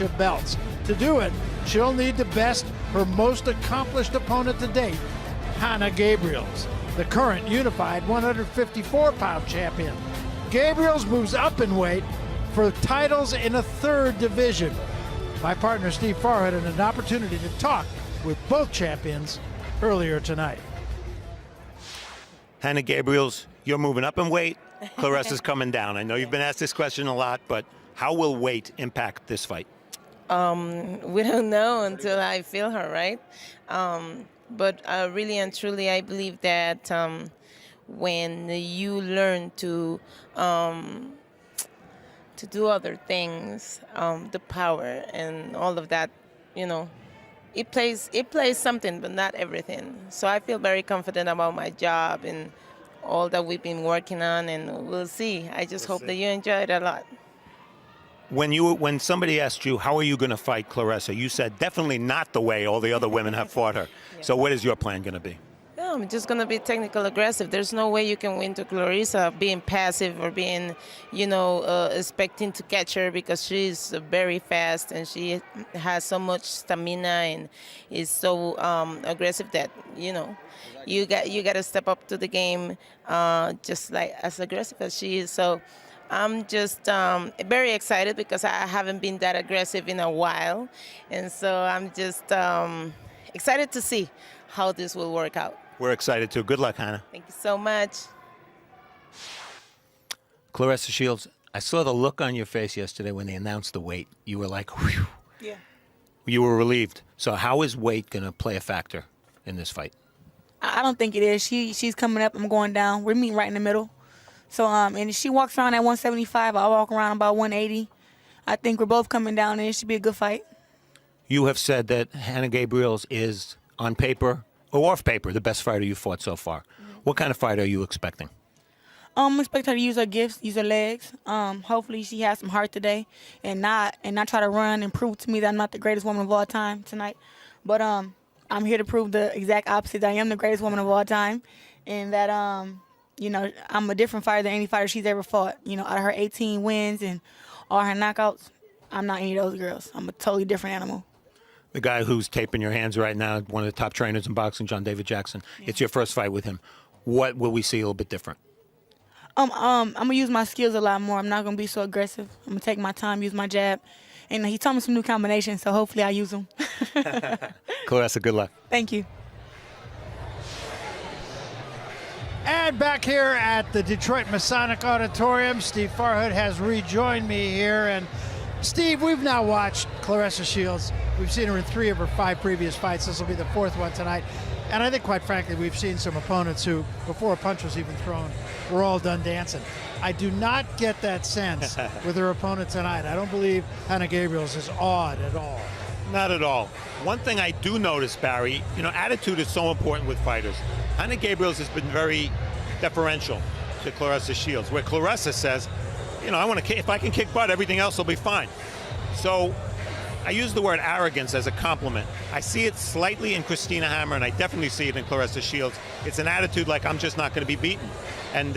championship belts. To do it, she'll need to best her most accomplished opponent to date, Hanna Gabriels, the current unified 154-pound champion. Gabriels moves up in weight for titles in a third division. My partner Steve Farhood had an opportunity to talk with both champions earlier tonight. Hanna Gabriels, you're moving up in weight. Claressa's coming down. I know you've been asked this question a lot, but how will weight impact this fight? We don't know until I feel her, right? But really and truly, I believe that when you learn to do other things, the power and all of that, it plays something, but not everything. So I feel very confident about my job and all that we've been working on, and we'll see. I just hope that you enjoy it a lot. When somebody asked you, how are you going to fight Claressa, you said definitely not the way all the other women have fought her. Yeah. So what is your plan going to be? Yeah, I'm just going to be technical aggressive. There's no way you can win to Claressa being passive or being, expecting to catch her, because she's very fast and she has so much stamina and is so aggressive that, you got to step up to the game just like as aggressive as she is. So I'm just very excited because I haven't been that aggressive in a while. And so I'm just excited to see how this will work out. We're excited too. Good luck, Hanna. Thank you so much. Claressa Shields, I saw the look on your face yesterday when they announced the weight. You were like, whew. Yeah. You were relieved. So how is weight going to play a factor in this fight? I don't think it is. She's coming up. I'm going down. We're meeting right in the middle. So, and if she walks around at 175, I'll walk around about 180. I think we're both coming down, and it should be a good fight. You have said that Hanna Gabriels is, on paper or off paper, the best fighter you fought so far. What kind of fight are you expecting? I expect her to use her gifts, use her legs. Hopefully she has some heart today and not try to run and prove to me that I'm not the greatest woman of all time tonight. But I'm here to prove the exact opposite. I am the greatest woman of all time, and that I'm a different fighter than any fighter she's ever fought. Out of her 18 wins and all her knockouts, I'm not any of those girls. I'm a totally different animal. The guy who's taping your hands right now, one of the top trainers in boxing, John David Jackson. Yeah. It's your first fight with him. What will we see a little bit different? I'm gonna use my skills a lot more. I'm not gonna be so aggressive. I'm gonna take my time, use my jab, and he taught me some new combinations, so hopefully I use them. Claressa, good luck. Thank you. And back here at the Detroit Masonic Auditorium, Steve Farhood has rejoined me here. And Steve, we've now watched Claressa Shields. We've seen her in 3 of her 5 previous fights. This will be the 4th one tonight. And I think, quite frankly, we've seen some opponents who, before a punch was even thrown, were all done dancing. I do not get that sense with her opponent tonight. I don't believe Hanna Gabriels is awed at all. Not at all. One thing I do notice, Barry, attitude is so important with fighters. Hanna Gabriels has been very deferential to Claressa Shields, where Claressa says, I want to. If I can kick butt, everything else will be fine. So I use the word arrogance as a compliment. I see it slightly in Christina Hammer, and I definitely see it in Claressa Shields. It's an attitude like, I'm just not going to be beaten. And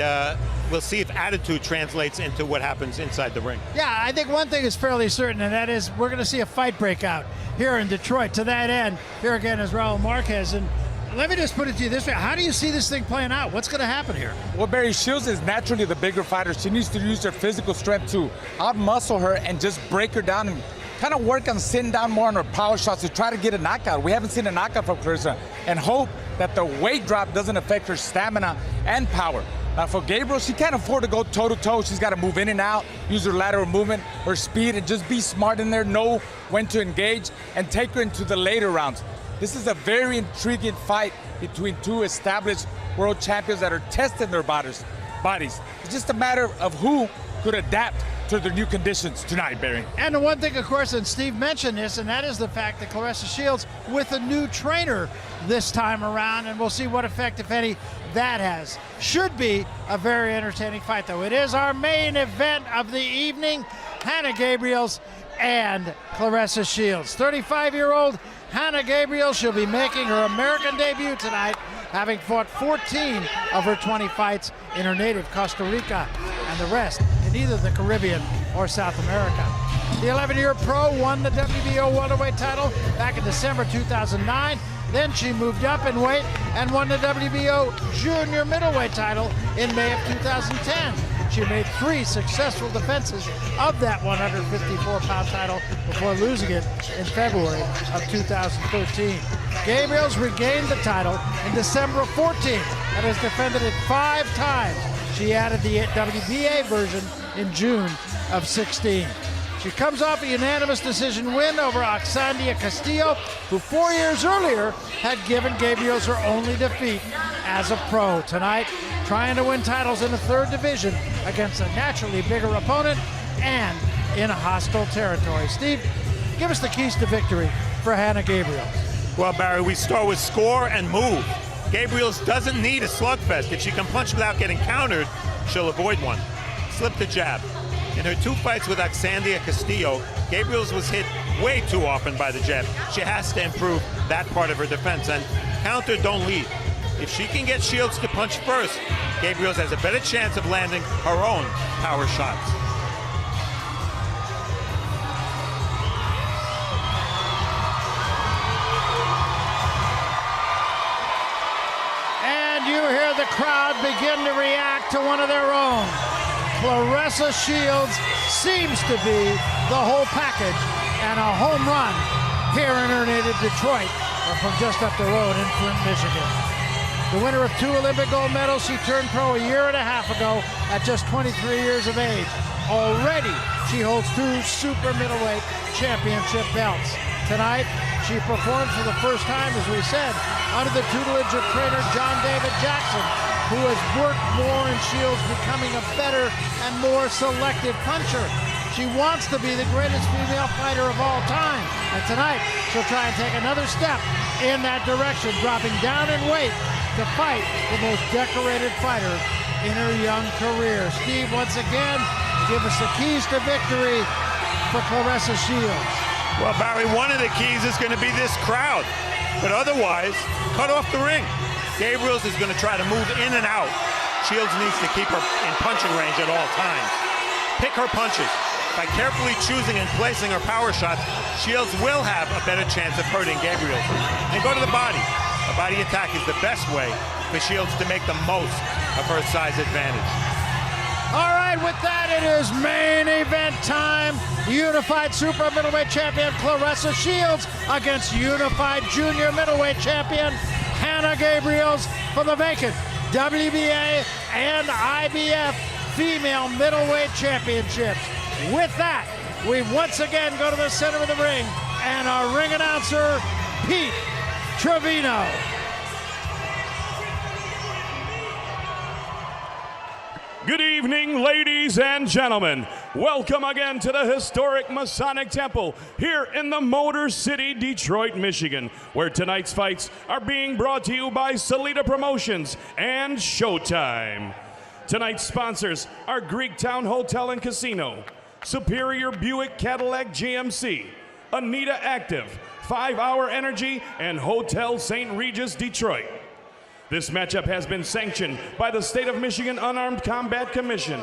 we'll see if attitude translates into what happens inside the ring. Yeah, I think one thing is fairly certain, and that is we're going to see a fight break out here in Detroit. To that end, here again is Raul Marquez. And let me just put it to you this way. How do you see this thing playing out? What's going to happen here? Well, Barry, Shields is naturally the bigger fighter. She needs to use her physical strength to out-muscle her and just break her down and kind of work on sitting down more on her power shots to try to get a knockout. We haven't seen a knockout from Claressa, and hope that the weight drop doesn't affect her stamina and power. For Gabriel, she can't afford to go toe-to-toe. She's got to move in and out, use her lateral movement, her speed, and just be smart in there, know when to engage, and take her into the later rounds. This is a very intriguing fight between 2 established world champions that are testing their bodies. It's just a matter of who could adapt to the new conditions tonight, Barry. And the one thing, of course, and Steve mentioned this, and that is the fact that Claressa Shields with a new trainer this time around, and we'll see what effect, if any, that has. Should be a very entertaining fight, though. It is our main event of the evening, Hanna Gabriels and Claressa Shields. 35-year-old Hanna Gabriels, she'll be making her American debut tonight, having fought 14 of her 20 fights in her native Costa Rica, and the rest in either the Caribbean or South America. The 11-year pro won the WBO welterweight title back in December 2009. Then she moved up in weight and won the WBO junior middleweight title in May of 2010. She made 3 successful defenses of that 154-pound title before losing it in February of 2013. Gabriels regained the title in December of 14 and has defended it 5 times. She added the WBA version in June of 16. She comes off a unanimous decision win over Oxandia Castillo, who 4 years earlier had given Gabriels her only defeat as a pro. Tonight, trying to win titles in the 3rd division against a naturally bigger opponent and in a hostile territory. Steve, give us the keys to victory for Hanna Gabriels. Well, Barry, we start with score and move. Gabriels doesn't need a slugfest. If she can punch without getting countered, she'll avoid one. Slip the jab. In her 2 fights with Oxandia Castillo, Gabriels was hit way too often by the jab. She has to improve that part of her defense, and counter, don't lead. If she can get Shields to punch first, Gabriels has a better chance of landing her own power shots. And you hear the crowd begin to react to one of their own. Claressa Shields seems to be the whole package and a home run here in her native Detroit from just up the road in Flint, Michigan. The winner of 2 Olympic gold medals, she turned pro a year and a half ago at just 23 years of age. Already, she holds 2 super middleweight championship belts. Tonight, she performed for the first time, as we said, under the tutelage of trainer John David Jackson, who has worked more in Shields becoming a better and more selective puncher. She wants to be the greatest female fighter of all time. And tonight, she'll try and take another step in that direction, dropping down in weight to fight the most decorated fighter in her young career. Steve, once again, give us the keys to victory for Claressa Shields. Well, Barry, one of the keys is going to be this crowd. But otherwise, cut off the ring. Gabriels is going to try to move in and out. Shields needs to keep her in punching range at all times. Pick her punches. By carefully choosing and placing her power shots, Shields will have a better chance of hurting Gabriels. And go to the body. A body attack is the best way for Shields to make the most of her size advantage. All right, with that, it is main event time. Unified super middleweight champion Claressa Shields against unified junior middleweight champion Hanna Gabriels for the vacant WBA and IBF female middleweight championships. With that, we once again go to the center of the ring and our ring announcer, Pete Trevino. Good evening, ladies and gentlemen. Welcome again to the historic Masonic Temple here in the Motor City, Detroit, Michigan, where tonight's fights are being brought to you by Salida Promotions and Showtime. Tonight's sponsors are Greektown Hotel and Casino, Superior Buick Cadillac GMC, Anita Active, 5 Hour Energy, and Hotel St. Regis, Detroit. This matchup has been sanctioned by the State of Michigan Unarmed Combat Commission.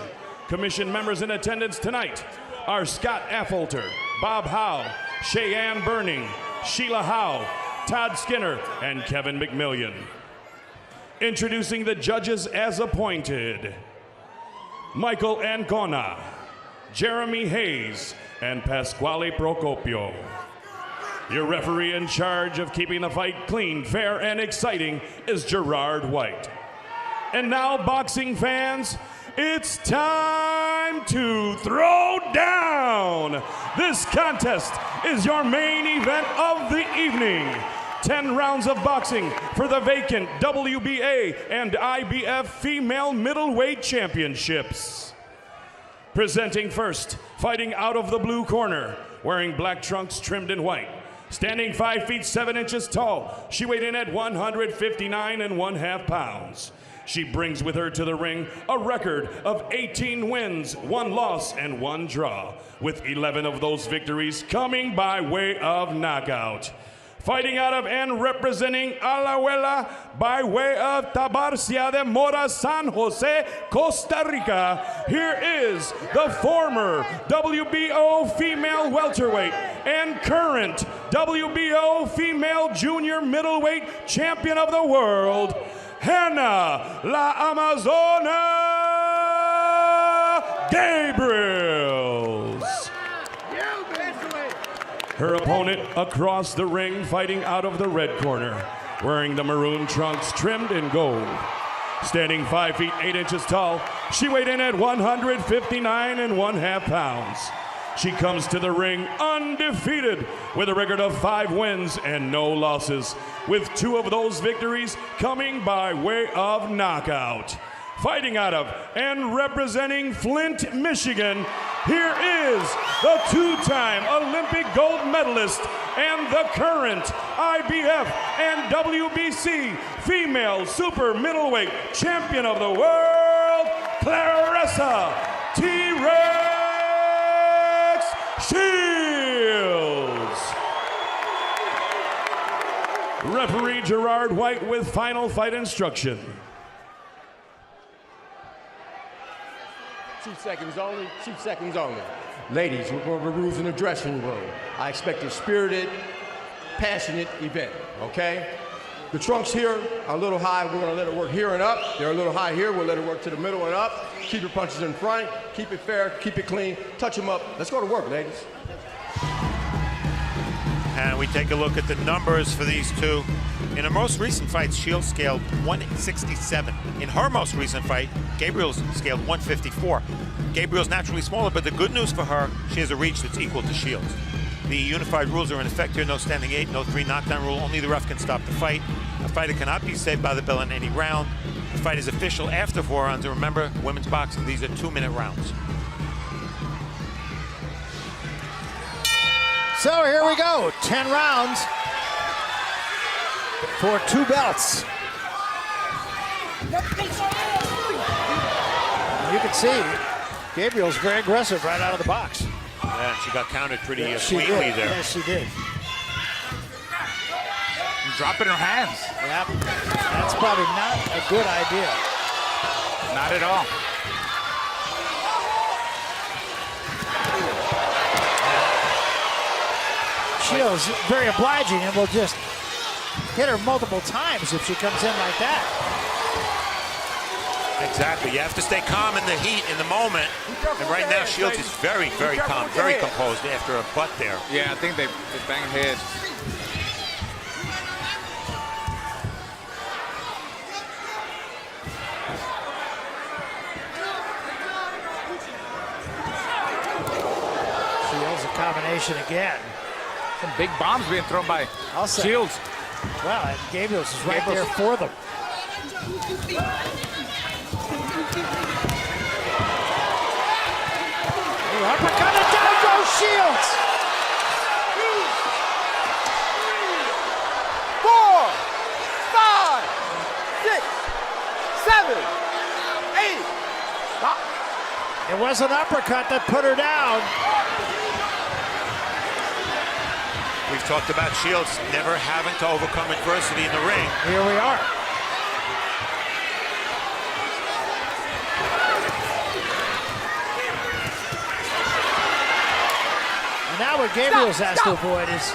Commission members in attendance tonight are Scott Affolter, Bob Howe, Cheyenne Burning, Sheila Howe, Todd Skinner, and Kevin McMillian. Introducing the judges as appointed: Michael Ancona, Jeremy Hayes, and Pasquale Procopio. Your referee in charge of keeping the fight clean, fair, and exciting is Gerard White. And now, boxing fans, it's time to throw down. This contest is your main event of the evening. 10 rounds of boxing for the vacant WBA and IBF female middleweight championships. Presenting first, fighting out of the blue corner, wearing black trunks trimmed in white. Standing 5 feet 7 inches tall, she weighed in at 159 1/2 pounds. She brings with her to the ring a record of 18 wins, 1 loss, and 1 draw, with 11 of those victories coming by way of knockout. Fighting out of and representing Alajuela by way of Tabarcia de Mora, San Jose, Costa Rica. Here is the former WBO female welterweight and current WBO female junior middleweight champion of the world, Hanna La Amazona Gabriels. Her opponent across the ring, fighting out of the red corner, wearing the maroon trunks trimmed in gold. Standing 5 feet 8 inches tall, she weighed in at 159.5 pounds. She comes to the ring undefeated with a record of 5 wins and no losses, with 2 of those victories coming by way of knockout. Fighting out of and representing Flint, Michigan, here is the 2-time Olympic gold medalist and the current IBF and WBC female super middleweight champion of the world, Claressa T-Rex Shields. Referee Gerard White with final fight instruction. 2 seconds only, 2 seconds only. Ladies, we're going over rules in the dressing room. I expect a spirited, passionate event, okay? The trunks here are a little high. We're going to let it work here and up. They're a little high here. We'll let it work to the middle and up. Keep your punches in front. Keep it fair. Keep it clean. Touch them up. Let's go to work, ladies. And we take a look at the numbers for these two. In her most recent fight, Shields scaled 167. In her most recent fight, Gabriels scaled 154. Gabriels naturally smaller, but the good news for her, she has a reach that's equal to Shields. The unified rules are in effect here: no standing 8, no 3 knockdown rule. Only the ref can stop the fight. A fighter cannot be saved by the bell in any round. The fight is official after 4 rounds. And remember, women's boxing, these are 2-minute rounds. So here we go, 10 rounds for 2 belts. You can see Gabriel's very aggressive right out of the box. Yeah, and she got counted pretty She cleanly did. there. Yes, she did. Dropping her hands. Yep. That's probably not a good idea. Not at all. Shields very obliging and will just hit her multiple times if she comes in like that. Exactly. You have to stay calm in the heat, in the moment. And right now, Shields is very, very calm, very composed after a butt there. Yeah, I think they banged heads. Shields a combination again. Some big bombs being thrown by Shields. Well, and Gabriels is right there for them. Uppercut, and down goes Shields. 4, 5, 6, 7, 8. Stop. It was an uppercut that put her down. We've talked about Shields never having to overcome adversity in the ring. Here we are. And now what Gabriels has to avoid is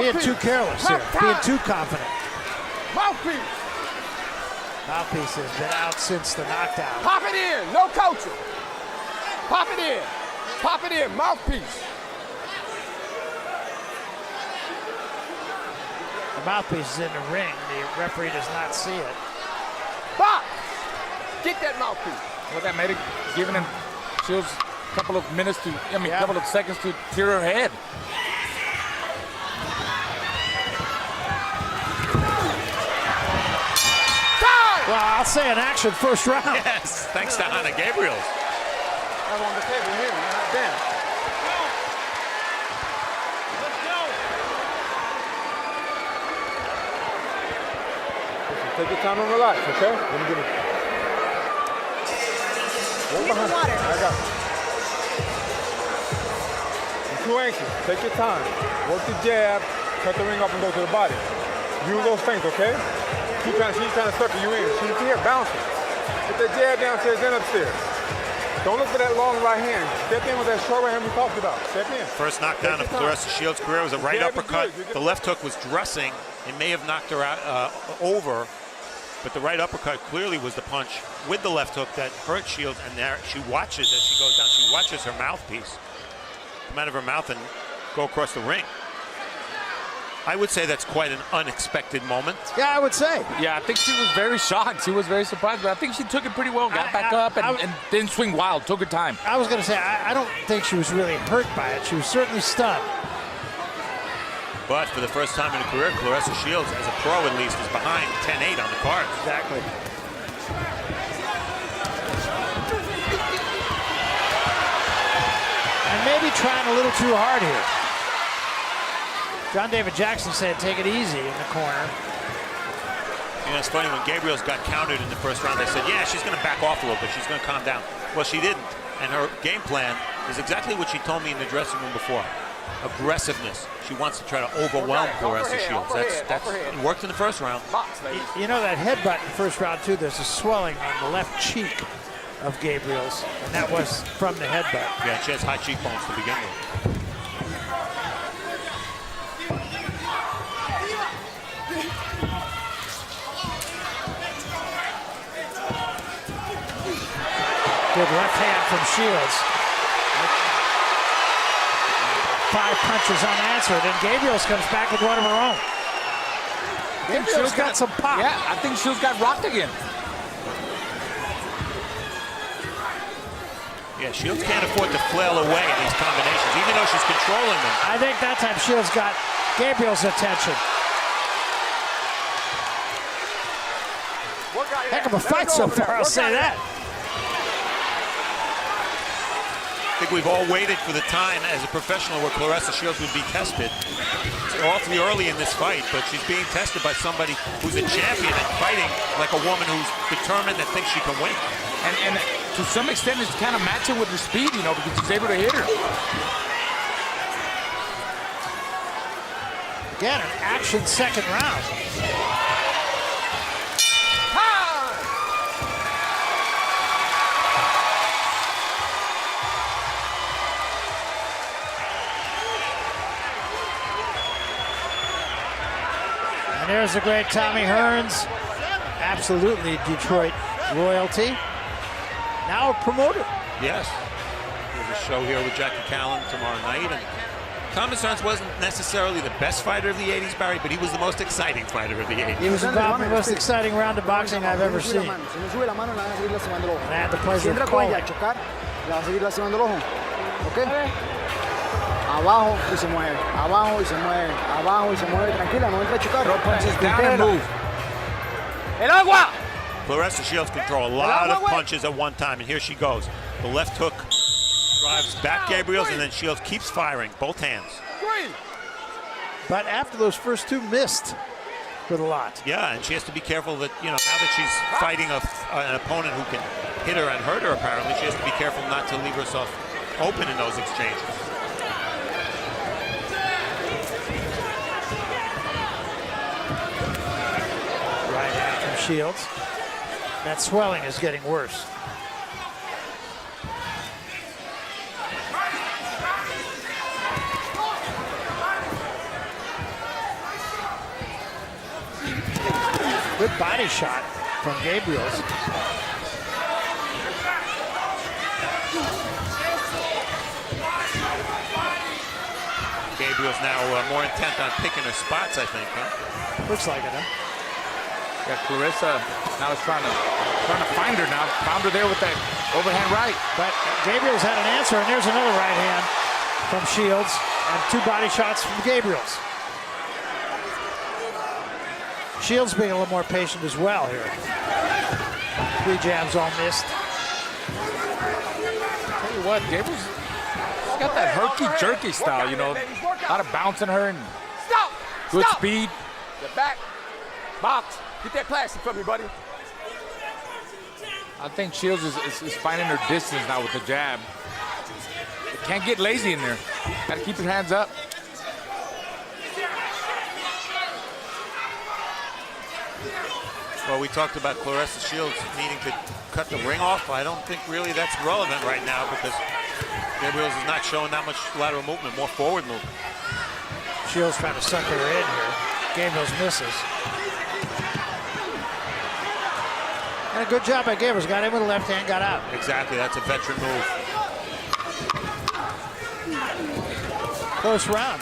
being too careless here, being too confident. Mouthpiece. Mouthpiece has been out since the knockdown. Pop it in. No coaching. Pop it in. Pop it in. Mouthpiece. The mouthpiece is in the ring. The referee does not see it. Pop. Get that mouthpiece. Well, that made it, giving him Shields a couple of minutes to, couple of seconds to clear her head. Well, I'll say an action first round. Yes, thanks to Hanna Gabriels. I'm on the table here. You're not down. Take your time and relax, okay? Let me get it. One behind. I got you. You're too anxious. Take your time. Work the jab, cut the ring off and go to the body. Use those things, okay? She's trying to sucker you in. She's here bouncing. Get that jab downstairs and upstairs. Don't look for that long right hand. Step in with that short right hand we talked about. Step in. First knockdown of Claressa Shields' career was a right uppercut. The left hook was dressing. It may have knocked her out over, but the right uppercut clearly was the punch with the left hook that hurt Shields. And there she watches as she goes down. She watches her mouthpiece come out of her mouth and go across the ring. I would say that's quite an unexpected moment. Yeah, I would say. Yeah, I think she was very shocked. She was very surprised, but I think she took it pretty well, got back up, and didn't swing wild, took her time. I was going to say, I don't think she was really hurt by it. She was certainly stunned. But for the first time in her career, Claressa Shields, as a pro at least, is behind 10-8 on the card. Exactly. And maybe trying a little too hard here. John David Jackson said take it easy in the corner. You know, it's funny, when Gabriels got countered in the first round, they said, yeah, she's going to back off a little bit. She's going to calm down. Well, she didn't. And her game plan is exactly what she told me in the dressing room before. Aggressiveness. She wants to try to overwhelm Claressa Shields. It worked in the first round. You know that headbutt in the first round, too, there's a swelling on the left cheek of Gabriels, and that was from the headbutt. Yeah, she has high cheekbones to begin with. Good left hand from Shields. 5 punches unanswered, and Gabriels comes back with one of her own. Gabriels got some pop. Yeah, I think Shields got rocked again. Yeah, Shields can't afford to flail away in these combinations, even though she's controlling them. I think that time Shields got Gabriels' attention. Heck of a fight so far, I'll say that. I think we've all waited for the time as a professional where Claressa Shields would be tested. It's awfully early in this fight, but she's being tested by somebody who's a champion and fighting like a woman who's determined and thinks she can win. And to some extent, it's kind of matching with her speed, you know, because she's able to hit her. Again, an action second round. And there's the great Tommy Hearns, absolutely Detroit royalty. Now a promoter. Yes. There's a show here with Jackie Callan tomorrow night. And Thomas Hearns wasn't necessarily the best fighter of the 80s, Barry, but he was the most exciting fighter of the 80s. He was involved in the most exciting round of boxing I've ever seen. And I had the pleasure of calling. Abajo y se mueve, abajo y se mueve, abajo y se mueve, tranquila, no entra a chocar. Throw punches down and move. El agua! Claressa Shields can throw a lot of punches at one time, and here she goes. The left hook drives back Gabriels, and then Shields keeps firing, both hands. But after those first two, missed with a lot. Yeah, and she has to be careful that, you know, now that she's fighting an opponent who can hit her and hurt her, apparently, she has to be careful not to leave herself open in those exchanges. Shields. That swelling is getting worse. Good body shot from Gabriels. Gabriels now more intent on picking her spots, I think, huh? Looks like it, huh? Yeah, Claressa now is trying to find her now. Found her there with that overhand right. But Gabriels had an answer, and there's another right hand from Shields, and 2 body shots from Gabriels. Shields being a little more patient as well here. 3 jabs all missed. Tell you what, Gabriels, she's got that herky-jerky style, you know. A lot of bounce in her and good speed. Get back. Box. Get that plastic from me, buddy. I think Shields is finding her distance now with the jab. Can't get lazy in there. Got to keep your hands up. Well, we talked about Claressa Shields needing to cut the ring off. I don't think really that's relevant right now because Gabriels is not showing that much lateral movement, more forward movement. Shields trying to sucker her in here. Gabriels misses. And a good job by Gabriels. Got in with the left hand, got out. Exactly, that's a veteran move. Close round.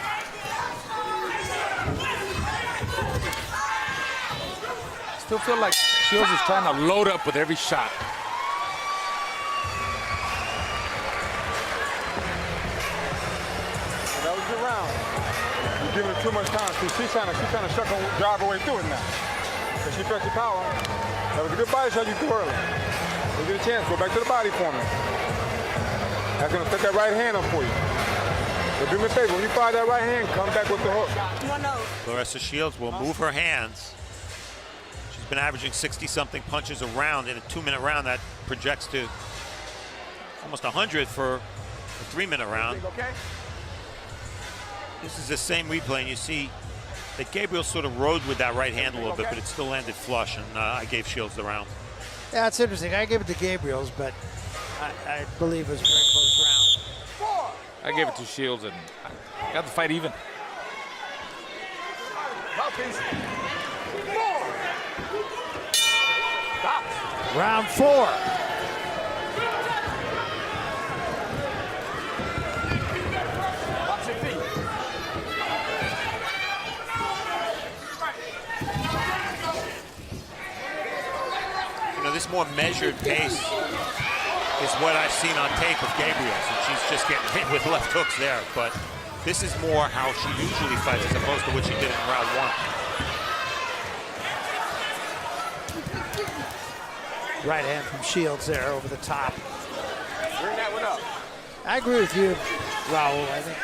Still feel like Shields is trying to load up with every shot. That was your round. You're giving her too much time. See, she's trying to drive her way through it now. Because she felt your power. That was a good body shot you threw early. You get a chance, go back to the body for me. That's going to set that right hand up for you. But do me a favor, when you fire that right hand, come back with the hook. Claressa Shields will move her hands. She's been averaging 60-something punches a round. In a 2-minute round, that projects to almost 100 for a 3-minute round. This is the same replay, and you see that Gabriel sort of rode with that right hand a little bit, but it still landed flush, and I gave Shields the round. Yeah, it's interesting. I gave it to Gabriels, but I believe it was a very close round. I gave it to Shields and I got the fight even. Round 4. You know, this more measured pace is what I've seen on tape of Gabriels, and she's just getting hit with left hooks there. But this is more how she usually fights as opposed to what she did in round 1. Right hand from Shields there over the top. Bring that one up. I agree with you, Raul. I think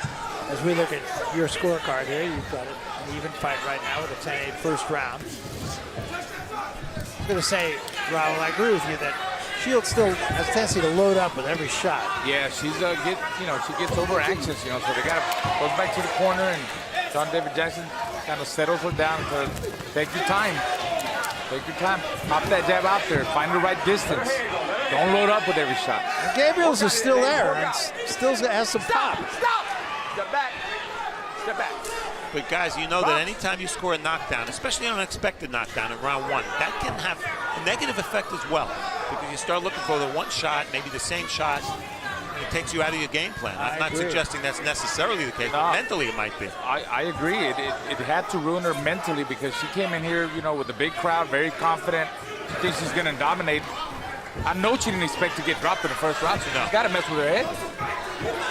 as we look at your scorecard here, you've got an even fight right now with a 10-8 first round. I'm going to say, Raul, I agree with you that Shields still has a tendency to load up with every shot. Yeah, she's she gets over anxious, so they goes back to the corner, and John David Jackson kind of settles her down to take your time. Take your time. Pop that jab out there. Find the right distance. Don't load up with every shot. And Gabriels is still there and still has some pop. Stop! Step back. Step back. But guys, you know that anytime you score a knockdown, especially an unexpected knockdown in round 1, that can have a negative effect as well. Because you start looking for the one shot, maybe the same shot, and it takes you out of your game plan. I'm not suggesting that's necessarily the case, but mentally it might be. I agree. It had to ruin her mentally because she came in here, with a big crowd, very confident. She thinks she's going to dominate. I know she didn't expect to get dropped in the first round, so she's got to mess with her head.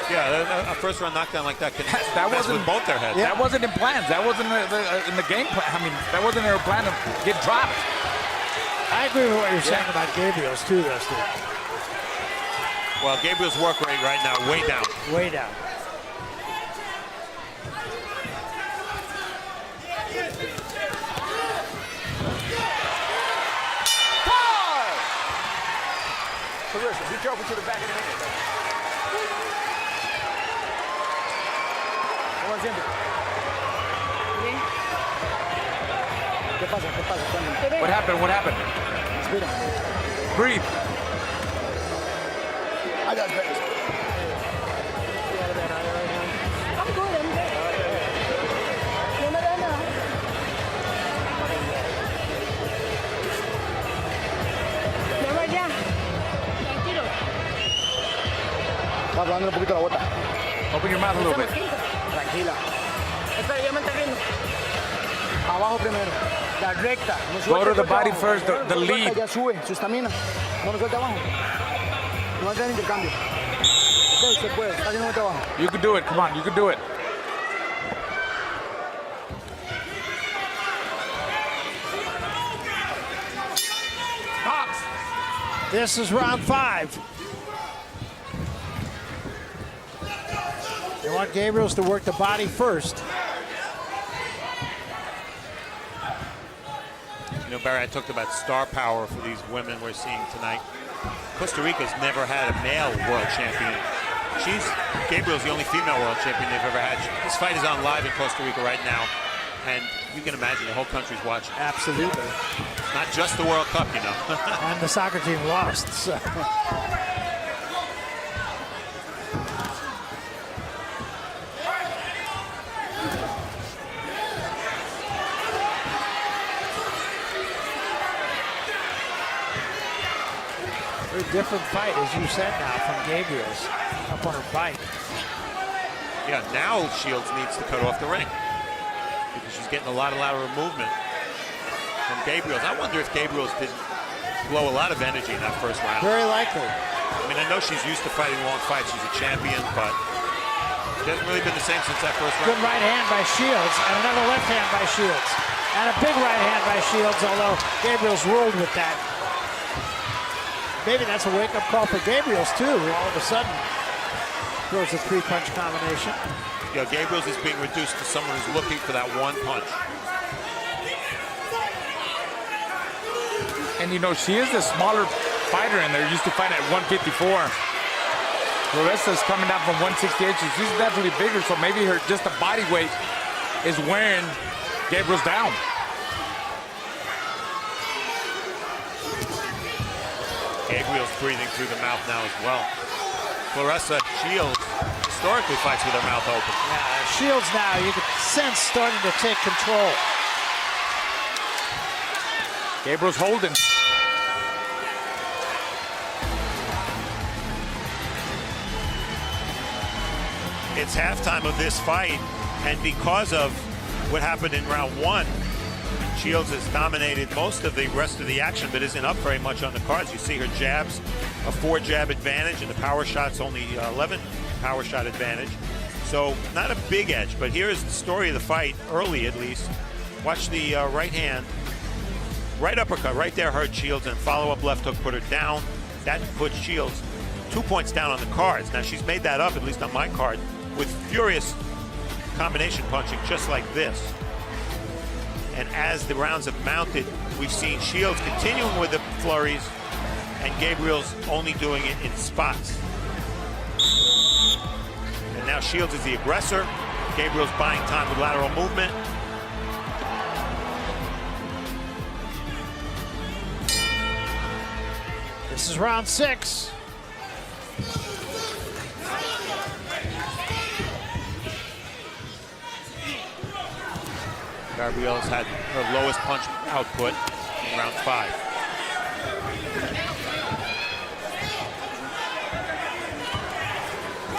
Yeah, a first round knockdown like that can mess with both their heads. That wasn't in plans. That wasn't in the game plan. I mean, that wasn't in her plan to get dropped. I agree with what you're saying about Gabriels too, though, Steve. Well, Gabriel's work rate right now way down. Way down. Claressa, be careful to the back of the head. What happened? What happened? Breathe. I got better. I'm good. Está hablando un poquito la bota. Open your mouth a little bit. Tranquila. Espera, yo me entregué. Abajo primero. La recta. Go to the body first, the lead. Ya sube su estamina. No me suelte abajo. No hace intercambio. Ok, se puede. Está haciendo un trabajo. You can do it. Come on, you can do it. This is round 5. They want Gabriels to work the body first. Barry, I talked about star power for these women we're seeing tonight. Costa Rica's never had a male world champion. Gabriel's the only female world champion they've ever had. This fight is on live in Costa Rica right now, and you can imagine the whole country's watching. Absolutely. Not just the World Cup, you know. And the soccer team lost. So. Very different fight, as you said now, from Gabriels up on her bike. Yeah, now Shields needs to cut off the ring because she's getting a lot of lateral movement from Gabriels. I wonder if Gabriels didn't blow a lot of energy in that first round. Very likely. I mean, I know she's used to fighting long fights. She's a champion, but she hasn't really been the same since that first round. Good right hand by Shields, and another left hand by Shields. And a big right hand by Shields, although Gabriels ruled with that. Maybe that's a wake-up call for Gabriels, too. All of a sudden, throws a three-punch combination. Yeah, Gabriels is being reduced to someone who's looking for that one punch. And, you know, she is a smaller fighter in there. Used to fight at 154. Claressa's coming down from 168. She's definitely bigger, so maybe her just the body weight is wearing Gabriels down. Gabriels breathing through the mouth now as well. Claressa Shields historically fights with her mouth open. Yeah, Shields now, you can sense starting to take control. Gabriels holding. It's halftime of this fight, and because of what happened in round one, Shields has dominated most of the rest of the action, but isn't up very much on the cards. You see her jabs, a 4-jab advantage, and the power shot's only 11 power shot advantage. So not a big edge, but here is the story of the fight, early at least. Watch the right hand, right uppercut, right there hurt Shields, and follow-up left hook put her down. That puts Shields 2 points down on the cards. Now she's made that up, at least on my card, with furious combination punching just like this. And as the rounds have mounted, we've seen Shields continuing with the flurries and Gabriels only doing it in spots. And now Shields is the aggressor. Gabriels buying time with lateral movement. This is round 6. Gabriels had her lowest punch output in round 5.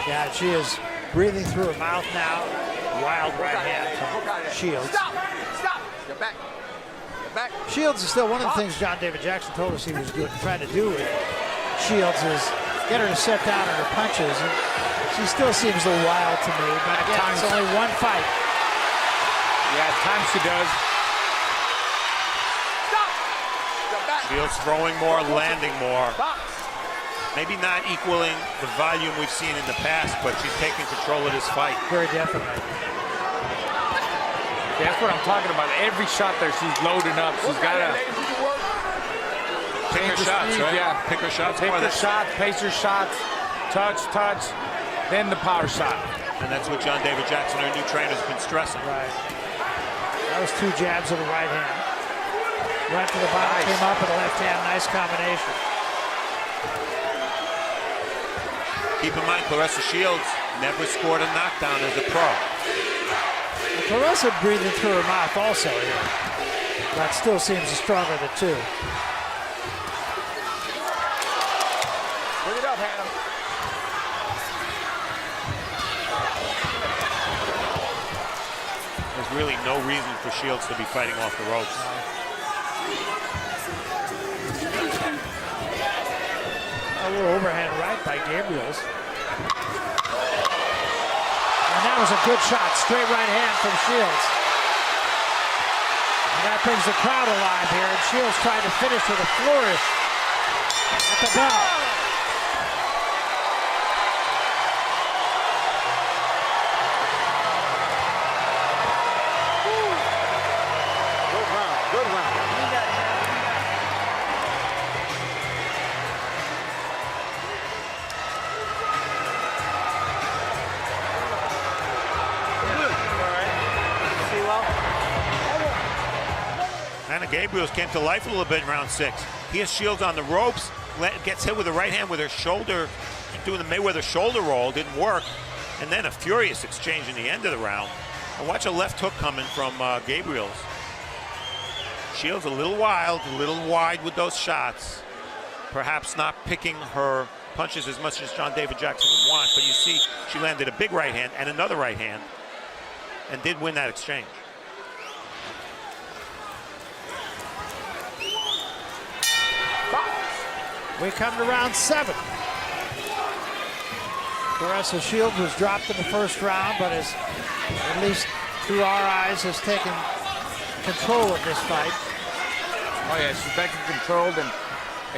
Yeah, she is breathing through her mouth now. Wild right hand from Shields. Stop! Get back. Get back. Shields is still one of the things John David Jackson told us he was trying to do with Shields is get her to set down on her punches. And she still seems a little wild to me, but again, it's only one fight. Yeah, at times she does. Shields throwing more, landing more. Maybe not equaling the volume we've seen in the past, but she's taking control of this fight. Very definitely. Yeah, that's what I'm talking about. Every shot there, she's loading up. She's got to Pick her shots, right? Yeah, pick her shots. Take her shots, pace her shots, touch, then the power shot. And that's what John David Jackson, our new trainer, has been stressing. Right. That was 2 jabs of the right hand. Went to the bottom, came up with the left hand. Nice combination. Keep in mind, Claressa Shields never scored a knockdown as a pro. Well, Claressa breathing through her mouth also here. That still seems stronger of the 2. Bring it up, Hanna. There's really no reason for Shields to be fighting off the ropes. A little overhand right by Gabriels. And that was a good shot. Straight right hand from Shields. And that brings the crowd alive here. And Shields trying to finish with a flourish at the bell. Good round. Hanna Gabriels came to life a little bit in round 6. He has Shields on the ropes, gets hit with the right hand with her shoulder, doing the Mayweather shoulder roll, didn't work. And then a furious exchange in the end of the round. And watch a left hook coming from Gabriels. Shields a little wild, a little wide with those shots. Perhaps not picking her punches as much as John David Jackson would want, but you see she landed a big right hand and another right hand and did win that exchange. We come to round 7. Claressa Shields was dropped in the first round, but is, at least through our eyes, has taken control of this fight. Oh yeah, she's back in control, and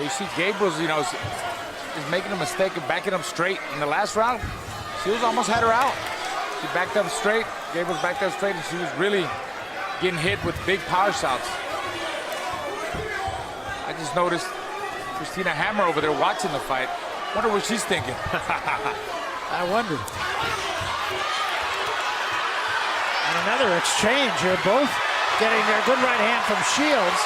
you see Gabriels, you know, is making a mistake of backing up straight. In the last round, Shields almost had her out. She backed up straight, Gabriels backed up straight, and she was really getting hit with big power shots. I just noticed Christina Hammer over there watching the fight. Wonder what she's thinking. I wonder. And another exchange here, both getting their good right hand from Shields.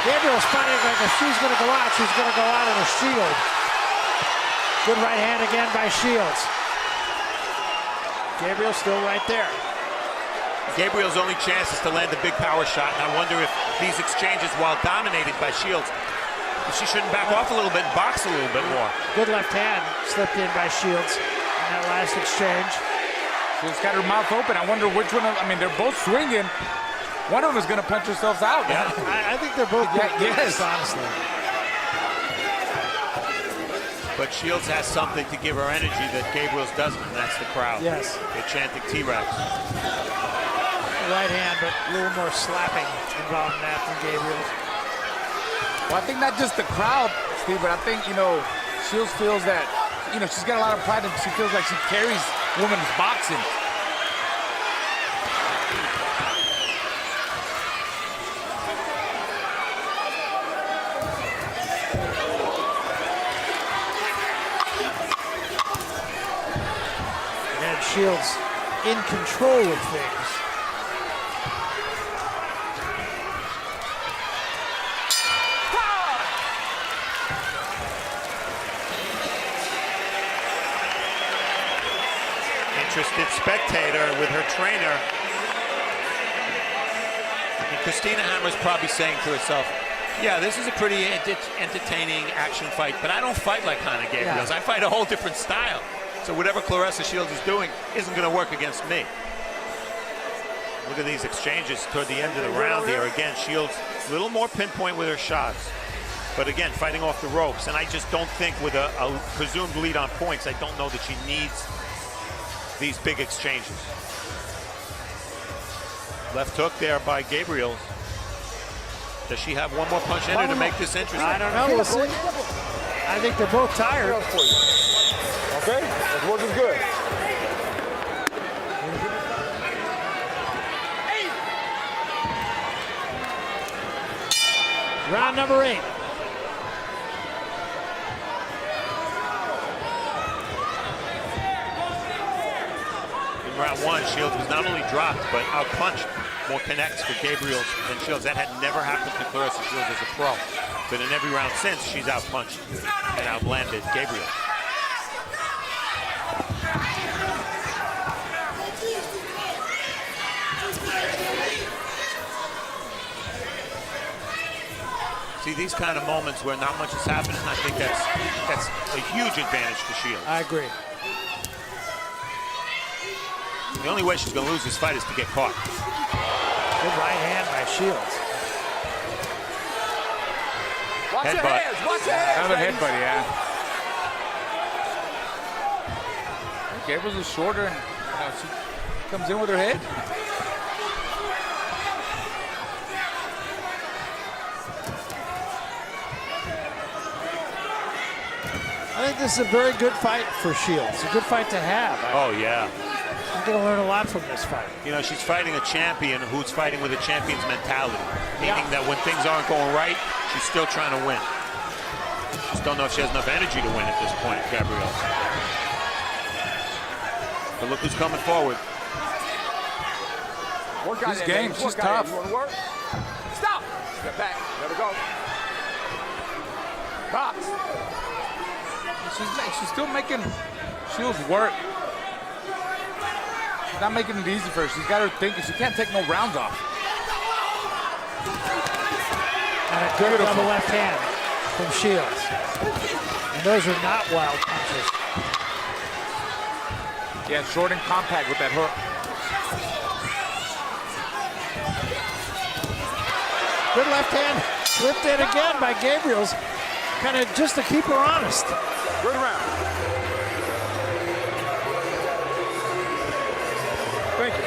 Gabriel's fighting like if she's going to go out, she's going to go out in a shield. Good right hand again by Shields. Gabriel's still right there. Gabriel's only chance is to land a big power shot, and I wonder if these exchanges, while dominated by Shields, if she shouldn't back off a little bit and box a little bit more. Good left hand slipped in by Shields in that last exchange. She's got her mouth open. I wonder which one of, I mean, they're both swinging. One of them is going to punch herself out. Yeah. I think they're both good, yes, honestly. But Shields has something to give her energy that Gabriels doesn't, and that's the crowd. Yes. They're chanting T-Rex. Right hand, but a little more slapping involved in that from Gabriels. Well, I think not just the crowd, Steve, but I think, you know, Shields feels that, you know, she's got a lot of pride and she feels like she carries women's boxing. And Shields in control of things. Interested spectator with her trainer. And Christina Hammer's probably saying to herself, yeah, this is a pretty entertaining action fight, but I don't fight like Hanna Gabriels. Yeah. I fight a whole different style. So whatever Claressa Shields is doing isn't going to work against me. Look at these exchanges toward the end of the round here. Again, Shields a little more pinpoint with her shots. But again, fighting off the ropes. And I just don't think with a presumed lead on points, I don't know that she needs these big exchanges. Left hook there by Gabriels. Does she have one more punch in her to make this interesting? I don't know. We'll see. I think they're both tired. Okay, that's working good. Round number 8. In round 1, Shields was not only dropped, but outpunched. More connects for Gabriels than Shields. That had never happened to Claressa Shields as a pro. But in every round since, she's outpunched and outlanded Gabriels. See, these kind of moments where not much is happening, I think that's a huge advantage to Shields. I agree. The only way she's going to lose this fight is to get caught. Good right hand by Shields. Watch your hands, watch your hands. Another headbutt, yeah. Gabriels is shorter, and she comes in with her head. I think this is a very good fight for Shields. A good fight to have. Oh, yeah. She's going to learn a lot from this fight. You know, she's fighting a champion who's fighting with a champion's mentality, meaning that when things aren't going right, she's still trying to win. Just don't know if she has enough energy to win at this point, Gabriels. But look who's coming forward. Work out She's there, game. ladies. She's Work out tough. there. You want to work? Stop. Step back. Let her go. Box. She's still making Shields work. She's not making it easy for her. She's got her thinking. She can't take no rounds off. And a good double left hand from Shields. And those are not wild punches. Yeah, short and compact with that hook. Good left hand, slipped in again by Gabriels, kind of just to keep her honest. Good round. Thank you.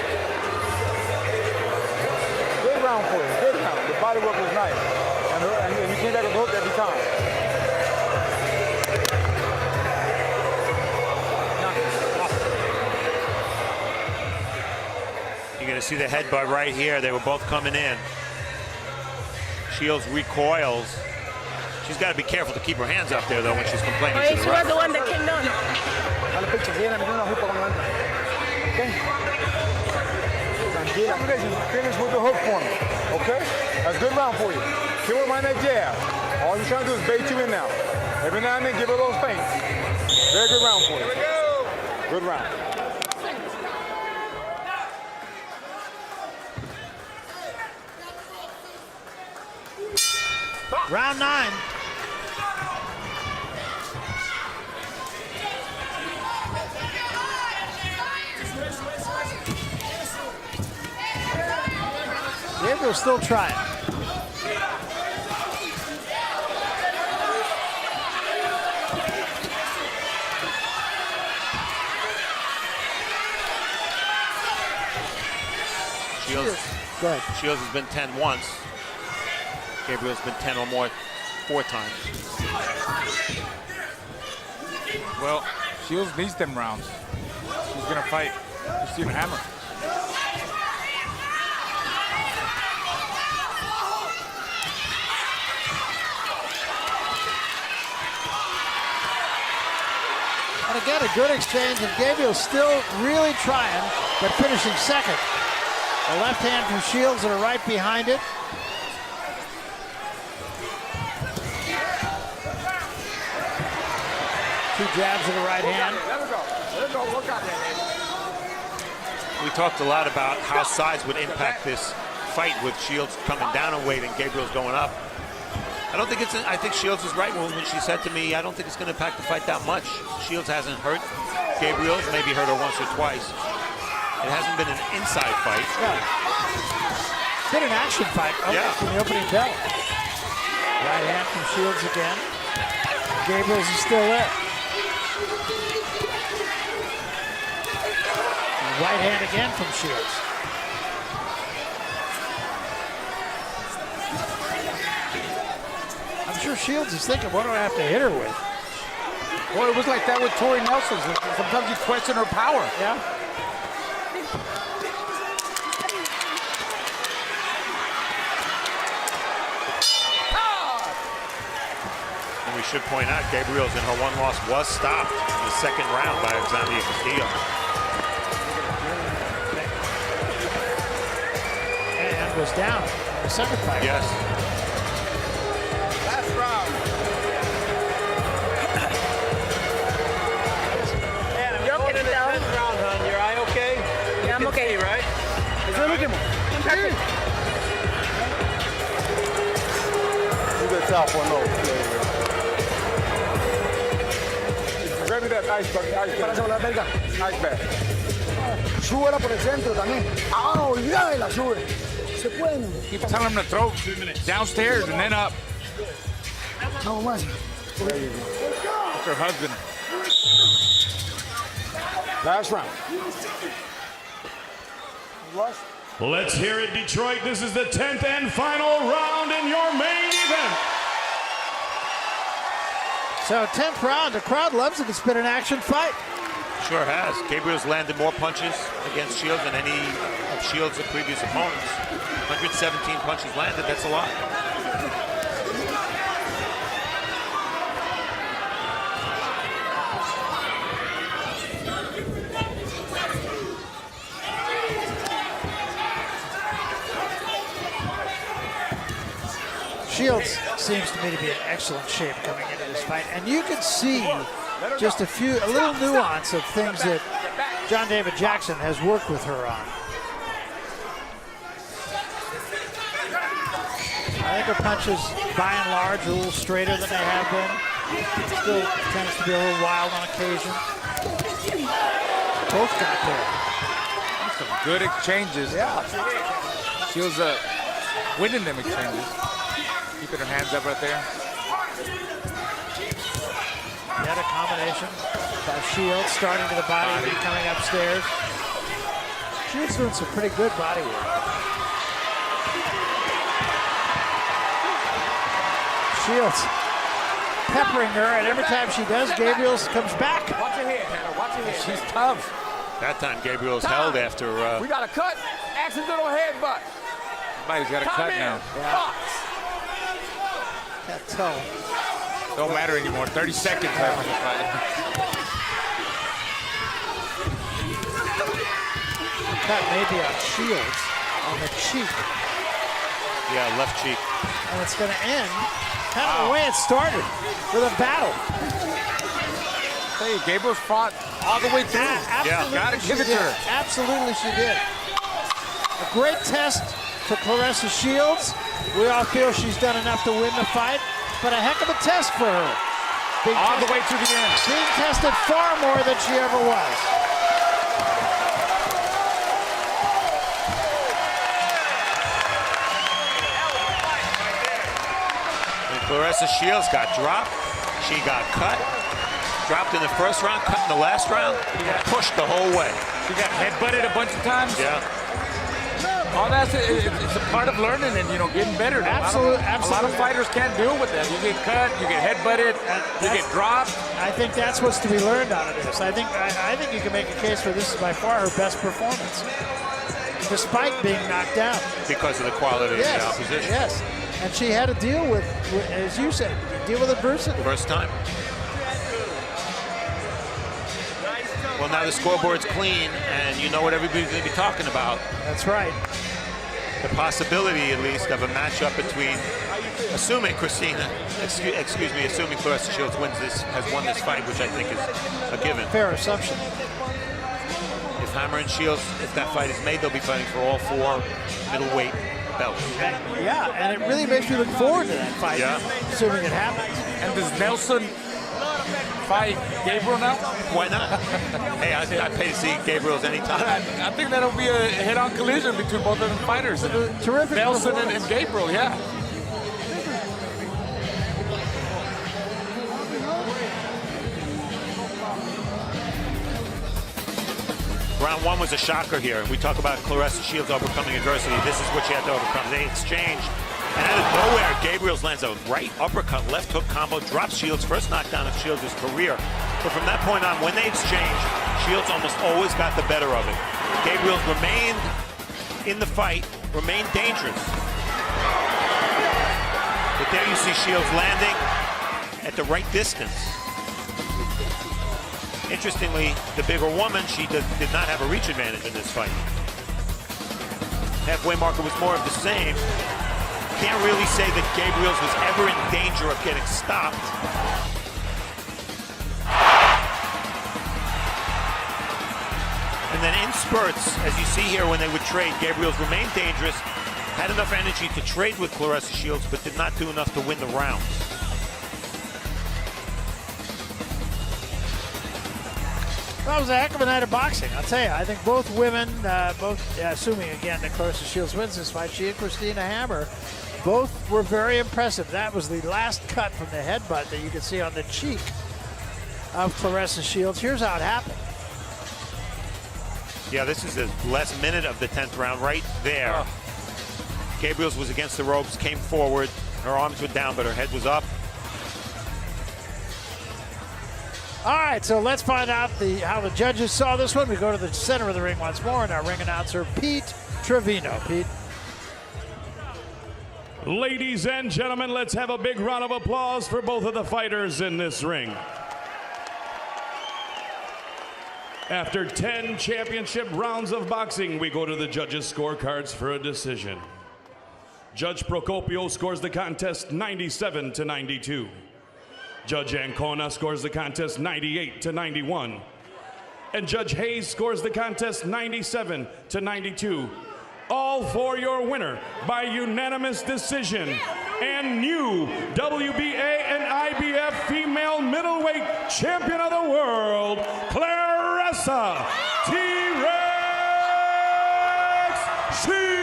Good round for you. Good round. The body work was nice. And you came back with the hook every time. You're going to see the headbutt right here. They were both coming in. Shields recoils. She's got to be careful to keep her hands up there, though, when she's complaining to She the was ref. the one that came down. Dale pecho, viene a meter una jupa cuando entra. ¿Ok? Tranquila. Combination, finish with the hook for me. Okay? That's a good round for you. Kill her behind that jab. All you're trying to do is bait you in now. Every now and then, give her those feints. Very good round for you. Good round. Round 9. Gabriel's still trying. Go ahead. Shields has been 10 once. Gabriel's been 10 or more 4 times. Well, Shields needs them rounds. She's gonna fight Stephen Hammer. And again, a good exchange, and Gabriel's still really trying, but finishing second. A left hand from Shields and a right behind it. Two jabs and a right hand. Let her go. Let her go. Work out there, ladies. We talked a lot about how size would impact this fight with Shields coming down in weight and Gabriel's going up. I think Shields is right when she said to me, I don't think it's going to impact the fight that much. Shields hasn't hurt Gabriel's, maybe hurt her once or twice. It hasn't been an inside fight. Yeah. It's been an action fight from the opening bell. Right hand from Shields again. Gabriels is still there. Right hand again from Shields. I'm sure Shields is thinking, what do I have to hit her with? Well, it was like that with Tori Nelson. Sometimes you question her power. Yeah. And we should point out, Gabriels in her one loss was stopped in the second round by Xavier Castillo. And was down in the second fight. Yes. Last round. You're okay, Miguel? Round, hon. Your eye okay? Yeah, I'm okay. Right? Es el último. Perfect. You get top one low. Grab me that ice bucket. Para esa bola belga. Ice bag. Súbela por el centro también. Ah, olvídate, la sube. Se puede. Keep telling him to throw downstairs and then up. Vamos más. That's her husband. Last round. Let's hear it, Detroit. This is the 10th and final round in your main event. So 10th round, the crowd loves it. It's been an action fight. Sure has. Gabriel's landed more punches against Shields than any of Shields' previous opponents. 117 punches landed, that's a lot. Shields seems to me to be in excellent shape coming into this fight, and you can see just a little nuance of things that John David Jackson has worked with her on. I think her punches, by and large, are a little straighter than they have been. Still tends to be a little wild on occasion. Both got there. Some good exchanges. Yeah. Shields winning them exchanges. Keeping her hands up right there. Yet a combination by Shields starting to the body and coming upstairs. Shields doing some pretty good body work. Shields peppering her, and every time she does, Gabriels comes back. Watch your head, Hanna. Watch your head. She's tough. That time Gabriels held after. We got a cut. Accidental headbutt. Somebody's got a cut now. That toe. Don't matter anymore. 30 seconds left in the fight. Cut maybe on Shields on the cheek. Yeah, left cheek. And it's going to end kind of the way it started, with a battle. Hey, Gabriels fought all the way through. Absolutely, gotta give it to her. Absolutely, she did. A great test for Claressa Shields. We all feel she's done enough to win the fight, but a heck of a test for her. All the way to the end. Being tested far more than she ever was. Claressa Shields got dropped. She got cut. Dropped in the first round, cut in the last round. Pushed the whole way. She got headbutted a bunch of times. Yeah. All that's it's a part of learning and getting better. Absolutely. A lot of fighters can't deal with that. You get cut, you get headbutted, you get dropped. I think that's what's to be learned out of this. I think you can make a case for this is by far her best performance, despite being knocked down. Because of the quality of the opposition. Yes. And she had to deal with, as you said, deal with adversity. First time. Well, now the scoreboard's clean, and you know what everybody's going to be talking about. That's right. The possibility, at least, of a matchup between, assuming assuming Claressa Shields has won this fight, which I think is a given. Fair assumption. If Hammer and Shields, if that fight is made, they'll be fighting for all 4 middleweight belts. Yeah, and it really makes me look forward to that fight, assuming it happens. And does Nelson fight Gabriel now? Why not? Hey, I'd pay to see Gabriels anytime. I think that'll be a head-on collision between both of them fighters. Terrific. Nelson and Gabriel, yeah. Round 1 was a shocker here. We talk about Claressa Shields overcoming adversity. This is what she had to overcome. They exchanged. And out of nowhere, Gabriels lands a right uppercut, left hook combo, drops Shields' first knockdown of Shields' career. But from that point on, when they exchanged, Shields almost always got the better of it. Gabriels remained in the fight, remained dangerous. But there you see Shields landing at the right distance. Interestingly, the bigger woman, she did not have a reach advantage in this fight. Halfway marker was more of the same. Can't really say that Gabriels was ever in danger of getting stopped. And then in spurts, as you see here when they would trade, Gabriels remained dangerous, had enough energy to trade with Claressa Shields, but did not do enough to win the round. Well, it was a heck of a night of boxing, I'll tell you. I think both women, assuming again that Claressa Shields wins this fight, she and Christina Hammer, both were very impressive. That was the last cut from the headbutt that you can see on the cheek of Claressa Shields. Here's how it happened. Yeah, this is the last minute of the 10th round right there. Gabriels was against the ropes, came forward. Her arms were down, but her head was up. All right, so let's find out how the judges saw this one. We go to the center of the ring once more, and our ring announcer, Pete Trevino. Pete. Ladies and gentlemen, let's have a big round of applause for both of the fighters in this ring. After 10 championship rounds of boxing, we go to the judges' scorecards for a decision. Judge Procopio scores the contest 97-92. Judge Ancona scores the contest 98-91. And Judge Hayes scores the contest 97-92. All for your winner by unanimous decision and new WBA and IBF female middleweight champion of the world, Claressa T-Rex Shields.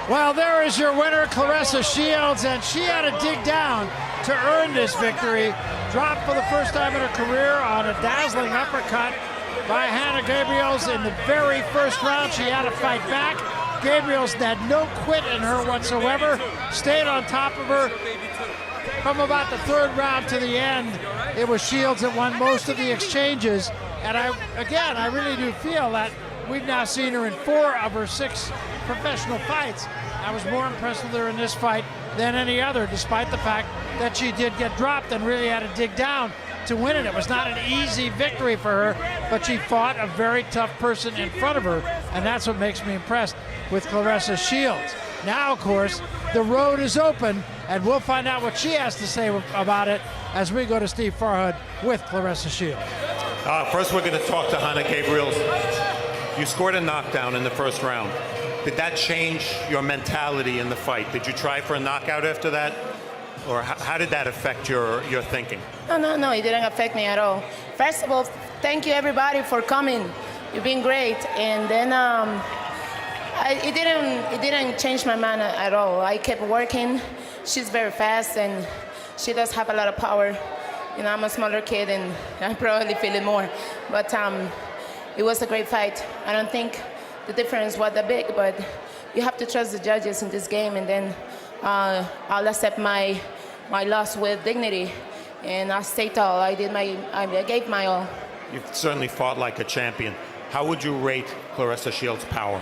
Well, there is your winner, Claressa Shields, and she had to dig down to earn this victory. Dropped for the first time in her career on a dazzling uppercut by Hanna Gabriels in the very first round. She had to fight back. Gabriels had no quit in her whatsoever, stayed on top of her. From about the third round to the end, it was Shields that won most of the exchanges. And I really do feel that we've now seen her in 4 of her 6 professional fights. I was more impressed with her in this fight than any other, despite the fact that she did get dropped and really had to dig down to win it. It was not an easy victory for her, but she fought a very tough person in front of her, and that's what makes me impressed with Claressa Shields. Now, of course, the road is open, and we'll find out what she has to say about it as we go to Steve Farhood with Claressa Shields. First, we're going to talk to Hanna Gabriels. You scored a knockdown in the first round. Did that change your mentality in the fight? Did you try for a knockout after that? Or how did that affect your thinking? No, it didn't affect me at all. First of all, thank you everybody for coming. You've been great. And then it didn't change my mind at all. I kept working. She's very fast and she does have a lot of power. You know, I'm a smaller kid and I probably feel it more. But it was a great fight. I don't think the difference was that big, but you have to trust the judges in this game, and then I'll accept my loss with dignity, and I'll stay tall. I gave my all. You've certainly fought like a champion. How would you rate Claressa Shields' power?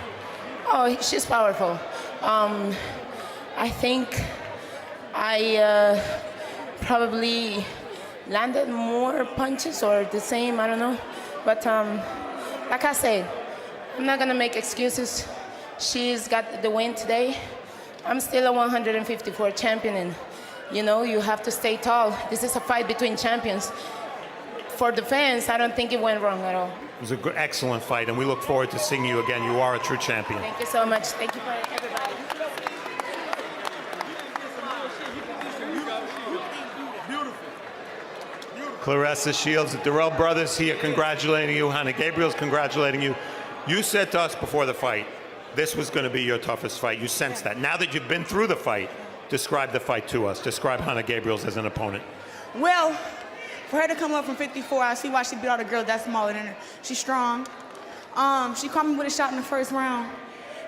Oh, she's powerful. I think I probably landed more punches or the same, I don't know. But like I said, I'm not gonna make excuses. She's got the win today. I'm still a 154 champion, and you know, you have to stay tall. This is a fight between champions. For the fans, I don't think it went wrong at all. It was an excellent fight, and we look forward to seeing you again. You are a true champion. Thank you so much. Thank you for everybody. Claressa Shields, the Durrell brothers here congratulating you. Hanna Gabriels congratulating you. You said to us before the fight, this was going to be your toughest fight. You sensed that. Now that you've been through the fight, describe the fight to us. Describe Hanna Gabriels as an opponent. Well, for her to come up from 54, I see why she beat all the girls that's smaller than her. She's strong. She caught me with a shot in the first round.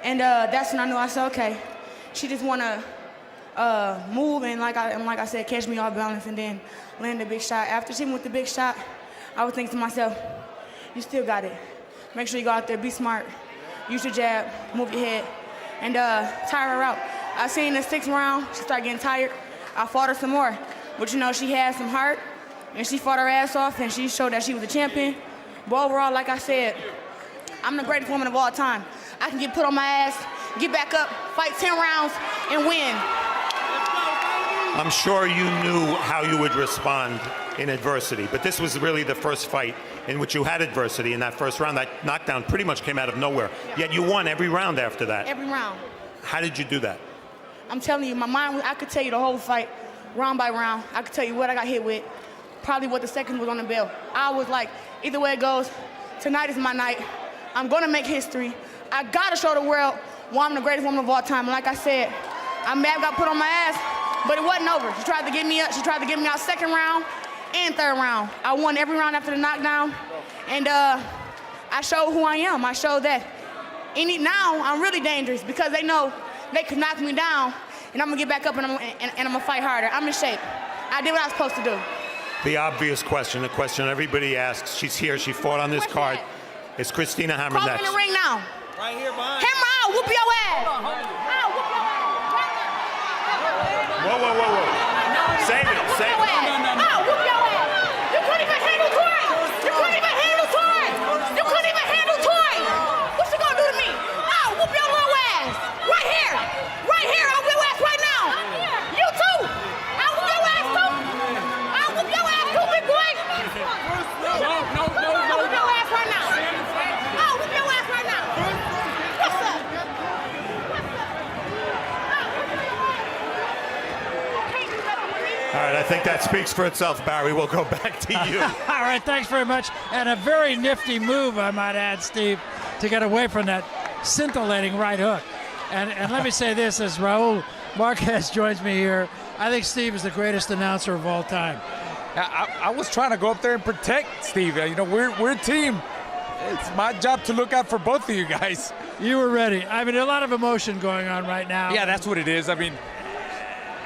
And that's when I knew, I said, okay, she just want to move and like I said, catch me off balance and then land a big shot. After she went with the big shot, I was thinking to myself, you still got it. Make sure you go out there, be smart. Use your jab, move your head, and tire her out. I seen in the 6th round, she started getting tired. I fought her some more. But you know, she had some heart, and she fought her ass off, and she showed that she was a champion. But overall, like I said, I'm the greatest woman of all time. I can get put on my ass, get back up, fight 10 rounds, and win. I'm sure you knew how you would respond in adversity, but this was really the first fight in which you had adversity in that first round. That knockdown pretty much came out of nowhere, yet you won every round after that. Every round. How did you do that? I'm telling you, my mind, I could tell you the whole fight, round by round. I could tell you what I got hit with, probably what the second was on the bell. I was like, either way it goes, tonight is my night. I'm gonna make history. I gotta show the world why I'm the greatest woman of all time. And like I said, I may have got put on my ass, but it wasn't over. She tried to get me up. She tried to get me out 2nd round and 3rd round. I won every round after the knockdown, and I showed who I am. I showed that now I'm really dangerous because they know they could knock me down, and I'm gonna get back up and I'm gonna fight harder. I'm in shape. I did what I was supposed to do. The obvious question, the question everybody asks, she's here, she fought on this card. Is Christina Hammer Call next? me in the ring now. Right here behind. Hammer, I'll whoop your ass. I'll whoop your ass. Whoa. Save it. I'll whoop your ass. You right, I think that speaks for itself, Barry. We'll go back to you. All right, thanks very much. And a very nifty move, I might add, Steve, to get away from that scintillating right hook. And let me say this, as Raul Marquez joins me here, I think Steve is the greatest announcer of all time. I was trying to go up there and protect Steve. You know, we're a team. It's my job to look out for both of you guys. You were ready. I mean, a lot of emotion going on right now. Yeah, that's what it is. I mean,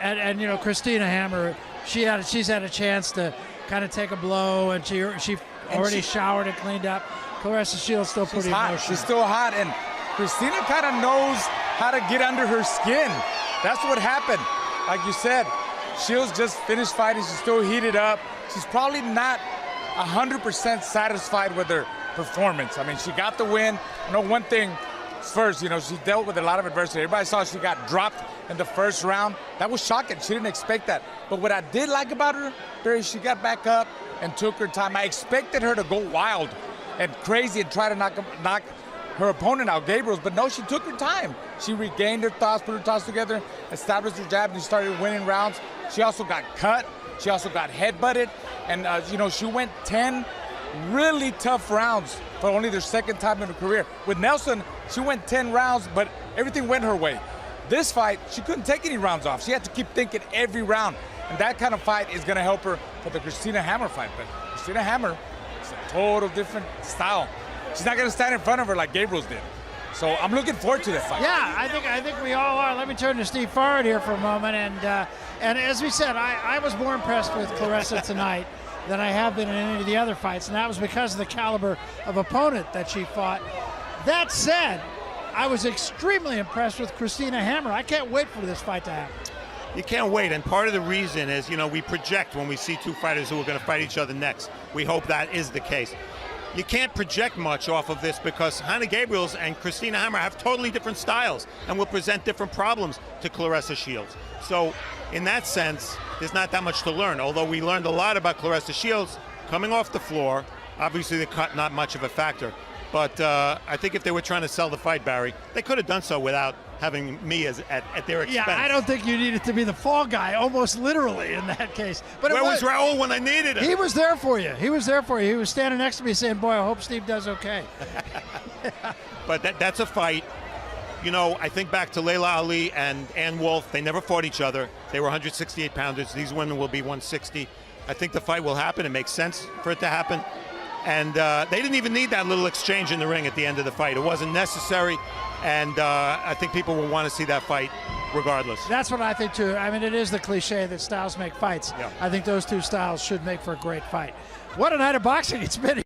and you know, Christina Hammer, she's had a chance to kind of take a blow, and she already showered and cleaned up. Claressa Shields still pretty emotional. She's still hot, and Christina kind of knows how to get under her skin. That's what happened. Like you said, Shields just finished fighting. She's still heated up. She's probably not 100% satisfied with her performance. I mean, she got the win. You know, one thing first, you know, she dealt with a lot of adversity. Everybody saw she got dropped in the first round. That was shocking. She didn't expect that. But what I did like about her, Barry, she got back up and took her time. I expected her to go wild and crazy and try to knock her opponent out, Gabriels, but no, she took her time. She regained her thoughts, put her thoughts together, established her jab, and started winning rounds. She also got cut. She also got headbutted. And, you know, she went 10 really tough rounds for only their second time in her career. With Nelson, she went 10 rounds, but everything went her way. This fight, she couldn't take any rounds off. She had to keep thinking every round. And that kind of fight is going to help her for the Christina Hammer fight. But Christina Hammer is a total different style. She's not going to stand in front of her like Gabriels did. So I'm looking forward to that fight. Yeah, I think we all are. Let me turn to Steve Farhad here for a moment. And as we said, I was more impressed with Claressa tonight than I have been in any of the other fights, and that was because of the caliber of opponent that she fought. That said, I was extremely impressed with Christina Hammer. I can't wait for this fight to happen. You can't wait, and part of the reason is, you know, we project when we see two fighters who are going to fight each other next. We hope that is the case. You can't project much off of this because Hanna Gabriels and Christina Hammer have totally different styles and will present different problems to Claressa Shields. So in that sense, there's not that much to learn, although we learned a lot about Claressa Shields coming off the floor. Obviously the cut not much of a factor, but I think if they were trying to sell the fight, Barry, they could have done so without having me at their expense. Yeah, I don't think you needed to be the fall guy, almost literally in that case. But where was Raul when I needed him? He was there for you. He was there for you. He was standing next to me saying, boy, I hope Steve does okay. But that's a fight. You know, I think back to Layla Ali and Ann Wolfe. They never fought each other. They were 168 pounders. These women will be 160. I think the fight will happen. It makes sense for it to happen. And they didn't even need that little exchange in the ring at the end of the fight. It wasn't necessary. And I think people will want to see that fight regardless. That's what I think, too. I mean, it is the cliche that styles make fights. Yeah. I think those two styles should make for a great fight. What a night of boxing it's been.